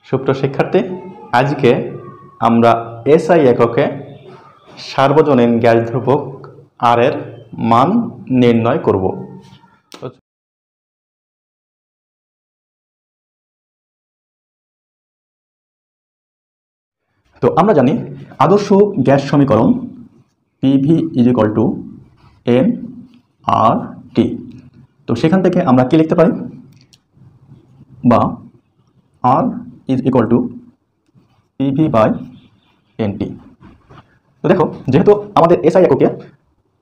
সুপ্রিয় শিক্ষার্থী, আজকে আমরা এসআই এককে সার্বজনীন গ্যাস ধ্রুবক আর এর মান নির্ণয় করব। তো আমরা জানি আদর্শ গ্যাস সমীকরণ PV is equal to N R T. তো সেখান থেকে আমরা কি লিখতে পারি, বা R is equal to PV by NT. তো দেখো, যেহেতু আমাদের এসআই এককে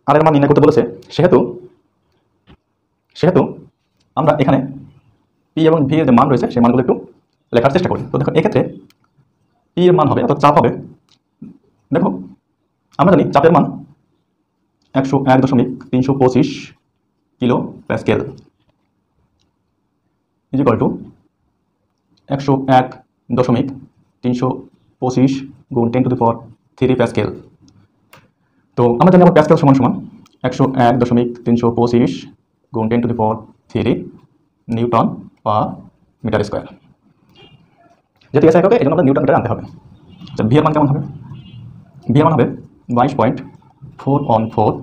আর এর মান নির্ণয় করতে বলেছে, সেহেতু আমরা এখানে পি এবং ভি এর যে মান রয়েছে সেই মানগুলো একটু লেখার চেষ্টা করি। তো দেখো, এক্ষেত্রে পি এর মান হবে, অর্থাৎ চাপ হবে, দেখো আমরা জানি চাপের মান 101.325 kilo Pascal is equal two 101.325 গুণ 10⁻³ প্যাসকেল। তো আমরা জানি আবার প্যাসকেল সমান 101.325 গুণ 10⁻³ নিউটন পার মিটার স্কোয়ার। যেহেতু এসআই এককে এই জন্য আমরা নিউটন মিটারে আনতে হবে। আচ্ছা, ভি এর মান কেমন হবে? ভি এর মান হবে 22.414।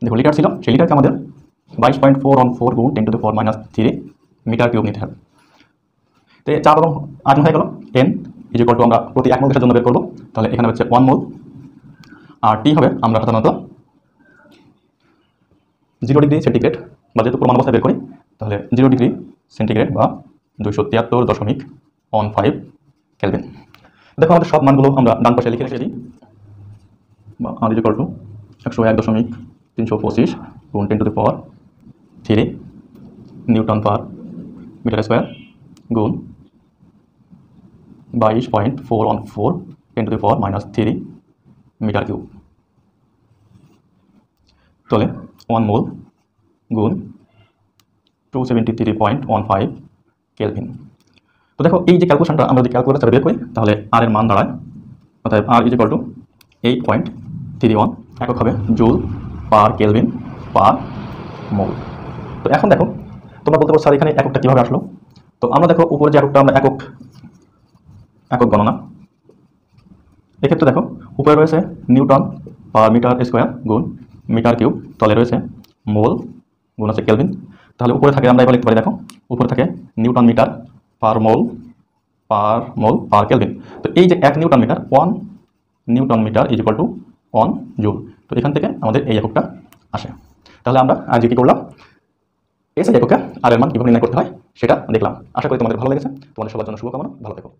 দেখো, লিটার ছিল, সেই লিটারকে আমাদের 22.414 গুণ 10⁻³ মিটার কিউব নিতে হবে। তো চাপ এবং আয়তন হয়ে গেল। এন ইজ ইকুয়াল টু আমরা প্রতি 1 মোল গ্যাসের জন্য বের করবো, তাহলে এখানে হচ্ছে 1 মোল। আর টি হবে আমরা সাধারণত 0 ডিগ্রি সেন্টিগ্রেড, বা যেহেতু প্রমাণ অবস্থায় বের করি, তাহলে 0 ডিগ্রি সেন্টিগ্রেড বা 273.15 কেলভিন। দেখো, আমাদের সব মানগুলো আমরা ডান পাশে লিখে রেখে দিই, বা আর ইজ ইকুয়াল টু 101.325 গুণ 10⁻³ নিউটন পার মিটার স্কোয়ার গুণ 22.414 10⁻³ মিটার কিউব। তাহলে 1 মোল গুণ 273.15 কেলভিন। তো দেখো, এই যে ক্যালকুলেশনটা আমরা যদি ক্যালকুলেটারে বের করি, তাহলে আর এর মান দাঁড়ায়, অর্থাৎ আর ইজ ইকুয়াল টু 8.31, একক হবে জুল পার কেলভিন পার মোল। তো এখন দেখো, তোমরা বলতে পারো স্যার এখানে এককটা কীভাবে আসলো? তো আমরা দেখো, উপরে যে এককটা আমরা একক গণনা, এক্ষেত্রে দেখো উপরে রয়েছে নিউটন পার মিটার স্কোয়ার গুণ মিটার কিউব, তলে রয়েছে মোল গুণ আছে কেলভিন। তাহলে উপরে থাকে, আমরা এবার লিখতে পারি, দেখো উপরে থাকে newton metre per mole per kelvin. তো এই যে 1 newton metre, 1 newton metre is equal to 1 joule. তো এখান থেকে আমাদের এই এককটা আসে। তাহলে আমরা আজকে কী করলাম, এসআই এককে আর এর মান কীভাবে নির্ণয় করতে হয় সেটা দেখলাম। আশা করি তোমাদের ভালো লেগেছে। তোমাদের সবার জন্য শুভকামনা, ভালো থেকো।